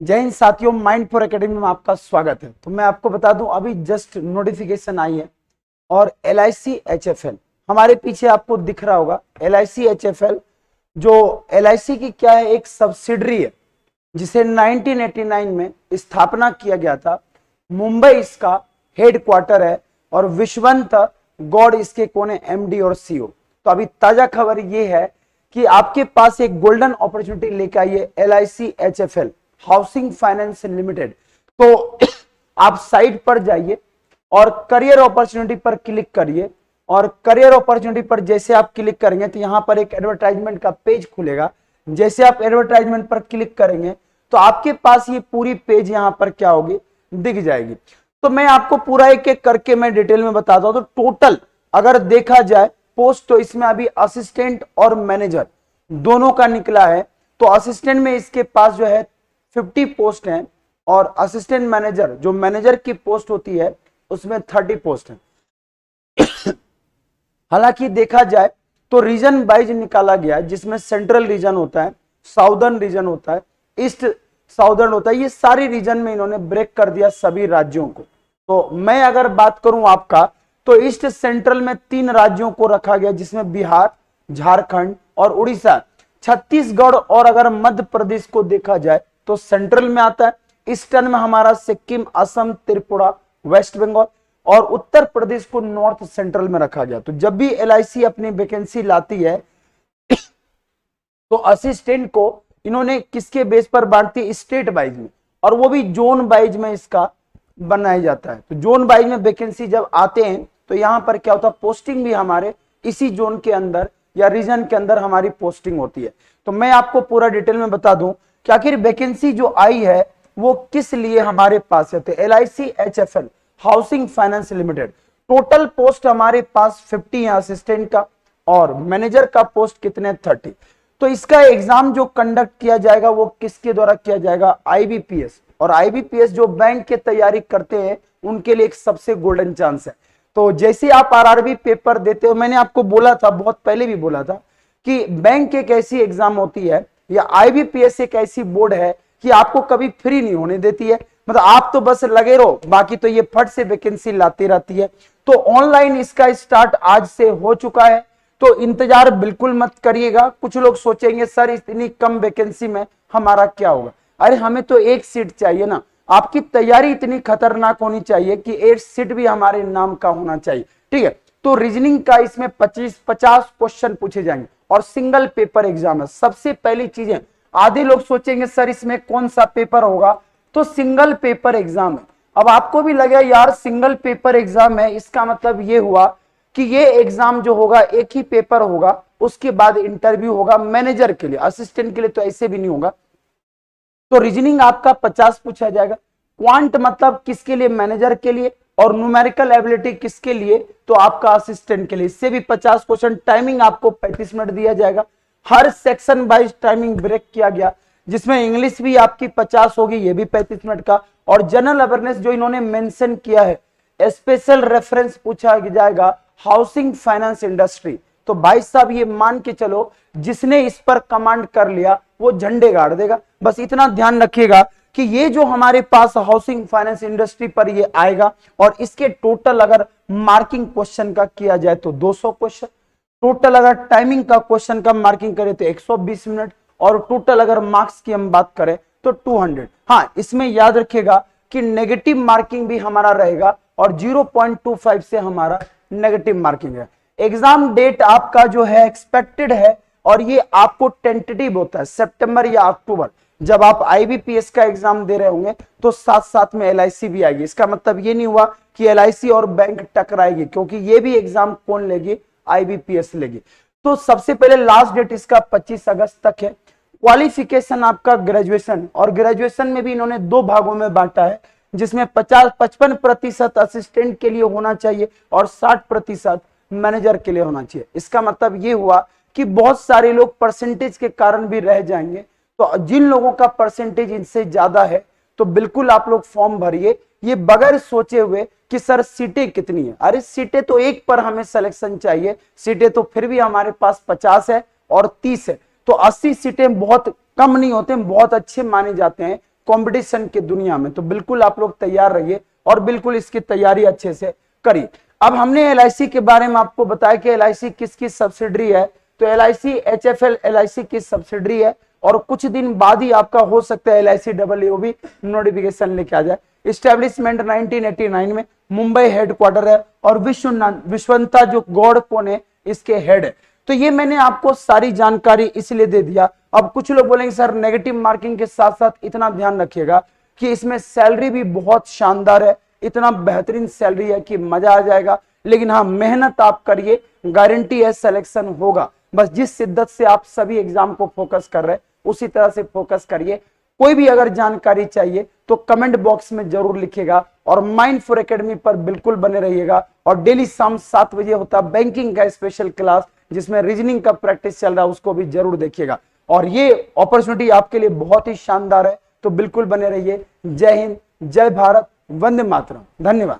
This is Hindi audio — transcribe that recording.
जय हिंद साथियों, माइंड फॉर एकेडमी में आपका स्वागत है। तो मैं आपको बता दूं, अभी जस्ट नोटिफिकेशन आई है और LIC HFL हमारे पीछे आपको दिख रहा होगा। LIC HFL जो LIC की क्या है, एक सब्सिडरी है जिसे 1989 में स्थापना किया गया था। मुंबई इसका हेड क्वार्टर है और विश्वंत गौड़ इसके कौन है, MD और CEO। तो अभी ताजा खबर ये है कि आपके पास एक गोल्डन अपॉर्चुनिटी लेकर आई है LIC HFL housing finance limited. तो आप साइट पर जाइए और करियर अपॉर्चुनिटी पर क्लिक करिए और करियर अपॉर्चुनिटी पर जैसे आप क्लिक करेंगे तो यहां पर एक एडवर्टाइजमेंट का पेज खुलेगा। जैसे आप एडवर्टाइजमेंट पर क्लिक करेंगे तो आपके पास ये पूरी पेज यहां पर क्या होगी, दिख जाएगी। तो मैं आपको पूरा एक एक करके मैं डिटेल में बताता हूं। तो टोटल अगर देखा जाए पोस्ट, तो इसमें अभी असिस्टेंट और मैनेजर दोनों का निकला है। तो असिस्टेंट में इसके पास जो है 50 पोस्ट हैं और असिस्टेंट मैनेजर जो मैनेजर की पोस्ट होती है उसमें 30 पोस्ट हैं। हालांकि देखा जाए तो रीजन वाइज निकाला गया है, जिसमें सेंट्रल रीजन होता है, साउदर्न रीजन होता है, ईस्ट साउदर्न होता है। ये सारी रीजन में इन्होंने ब्रेक कर दिया सभी राज्यों को। तो मैं अगर बात करूं आपका, तो ईस्ट सेंट्रल में 3 राज्यों को रखा गया, जिसमें बिहार, झारखंड और उड़ीसा। छत्तीसगढ़ और अगर मध्य प्रदेश को देखा जाए तो सेंट्रल में आता है। ईस्टर्न में हमारा सिक्किम, असम, त्रिपुरा, वेस्ट बंगाल और उत्तर प्रदेश को नॉर्थ सेंट्रल में रखा गया। तो जब भी LIC अपनी वैकेंसी लाती है तो असिस्टेंट को इन्होंने किसके बेस पर बांटती है, स्टेट वाइज में, और वो भी जोन वाइज में इसका बनाया जाता है। तो जोन वाइज में वैकेंसी जब आते हैं तो यहां पर क्या होता है, पोस्टिंग भी हमारे इसी जोन के अंदर या रीजन के अंदर हमारी पोस्टिंग होती है। तो मैं आपको पूरा डिटेल में बता दूं कि आखिर वैकेंसी जो आई है वो किस लिए हमारे पास है। तो LIC HFL housing finance limited, total post हमारे पास 50 है असिस्टेंट का, और मैनेजर का पोस्ट कितने, 30। तो इसका एग्जाम जो कंडक्ट किया जाएगा वो किसके द्वारा किया जाएगा, IBPS। और IBPS जो बैंक की तैयारी करते हैं उनके लिए एक सबसे गोल्डन चांस है। तो जैसे आप RRB पेपर देते हो, मैंने आपको बोला था, बहुत पहले भी बोला था कि बैंक एक ऐसी एग्जाम होती है या IBPS एक ऐसी बोर्ड है कि आपको कभी फ्री नहीं होने देती है। मतलब आप तो बस लगे रहो, बाकी तो ये फट से वैकेंसी लाती रहती है। तो ऑनलाइन इसका स्टार्ट आज से हो चुका है, तो इंतजार बिल्कुल मत करिएगा। कुछ लोग सोचेंगे सर इतनी कम वैकेंसी में हमारा क्या होगा। अरे हमें तो एक सीट चाहिए ना। आपकी तैयारी इतनी खतरनाक होनी चाहिए कि 8 सीट भी हमारे नाम का होना चाहिए, ठीक है। तो रीजनिंग का इसमें 50 क्वेश्चन पूछे जाएंगे और सिंगल पेपर एग्जाम है। सबसे पहली चीज है, आधे लोग सोचेंगे सर इसमें कौन सा पेपर होगा, तो सिंगल पेपर एग्जाम है। अब आपको भी लगे यार सिंगल पेपर एग्जाम है, इसका मतलब ये हुआ कि ये एग्जाम जो होगा एक ही पेपर होगा, उसके बाद इंटरव्यू होगा मैनेजर के लिए। असिस्टेंट के लिए तो ऐसे भी नहीं होगा। तो रीजनिंग आपका 50 पूछा जाएगा। क्वांट मतलब किसके लिए, मैनेजर के लिए, और न्यूमेरिकल एबिलिटी किसके लिए, तो आपका असिस्टेंट के लिए। इससे भी 50 क्वेश्चन। टाइमिंग आपको 35 मिनट दिया जाएगा। हर सेक्शन वाइज टाइमिंग ब्रेक किया गया, जिसमें इंग्लिश भी आपकी 50 होगी, ये भी 35 मिनट का। और जनरल अवेयरनेस जो इन्होंने मेंशन किया है, स्पेशल रेफरेंस पूछा जाएगा हाउसिंग फाइनेंस इंडस्ट्री। तो भाई साहब ये मान के चलो, जिसने इस पर कमांड कर लिया वो झंडे गाड़ देगा। बस इतना ध्यान रखिएगा कि ये जो हमारे पास हाउसिंग फाइनेंस इंडस्ट्री पर ये आएगा, और इसके टोटल अगर मार्किंग क्वेश्चन का किया जाए तो 200 क्वेश्चन। टोटल अगर टाइमिंग का क्वेश्चन का मार्किंग करें तो 120 मिनट, और टोटल अगर मार्क्स की हम बात करें तो 200। हाँ, इसमें याद रखिएगा कि नेगेटिव मार्किंग भी हमारा रहेगा और 0.25 से हमारा नेगेटिव मार्किंग है। एग्जाम डेट आपका जो है एक्सपेक्टेड है, और ये आपको टेंटेटिव होता है सितंबर या अक्टूबर। जब आप IBPS का एग्जाम दे रहे होंगे तो साथ साथ में LIC भी आएगी। इसका मतलब ये नहीं हुआ कि LIC और बैंक टकराएगी, क्योंकि ये भी एग्जाम कौन लेगी, IBPS लेगी। तो सबसे पहले लास्ट डेट इसका 25 अगस्त तक है। क्वालिफिकेशन आपका ग्रेजुएशन, और ग्रेजुएशन में भी इन्होंने 2 भागों में बांटा है, जिसमें 55% असिस्टेंट के लिए होना चाहिए और 60% मैनेजर के लिए होना चाहिए। इसका मतलब ये हुआ कि बहुत सारे लोग परसेंटेज के कारण भी रह जाएंगे। तो जिन लोगों का परसेंटेज इनसे ज्यादा है तो बिल्कुल आप लोग फॉर्म भरिए, ये बगैर सोचे हुए कि सर सीटें कितनी है। अरे सीटें तो एक पर हमें सिलेक्शन चाहिए, सीटें तो फिर भी हमारे पास 50 है और 30 है। तो 80 सीटें बहुत कम नहीं होते, बहुत अच्छे माने जाते हैं। कंपटीशन की दुनिया में। तो बिल्कुल आप लोग तैयार रहिए और बिल्कुल इसकी तैयारी अच्छे से करिए। अब हमने एलआईसी के बारे में आपको बताया कि एलआईसी किसकी सब्सिडरी है। तो एलआईसी एचएफएल एलआईसी की सब्सिडरी है और कुछ दिन बाद ही आपका हो सकता है एलआईसी डब्ल्यू भी नोटिफिकेशन लेके आ जाए। इस्टेब्लिशमेंट 1989 में, मुंबई हेडक्वार्टर है और विश्वंता जो गौड़ कौन है इसके हेड है। तो ये मैंने आपको सारी जानकारी इसलिए दे दिया। अब कुछ लोग बोलेंगे सर नेगेटिव मार्किंग के साथ साथ इतना ध्यान रखिएगा कि इसमें सैलरी भी बहुत शानदार है, इतना बेहतरीन सैलरी है कि मजा आ जाएगा। लेकिन हाँ, मेहनत आप करिए, गारंटी है सिलेक्शन होगा। बस जिस शिद्दत से आप सभी एग्जाम को फोकस कर रहे हैं उसी तरह से फोकस करिए। कोई भी अगर जानकारी चाहिए तो कमेंट बॉक्स में जरूर लिखिएगा और माइंड4 एकेडमी पर बिल्कुल बने रहिएगा। और डेली शाम 7 बजे होता है बैंकिंग का स्पेशल क्लास जिसमें रीजनिंग का प्रैक्टिस चल रहा है, उसको भी जरूर देखिएगा। और ये अपॉर्चुनिटी आपके लिए बहुत ही शानदार है, तो बिल्कुल बने रहिए। जय हिंद, जय भारत, वंदे मातरम। धन्यवाद।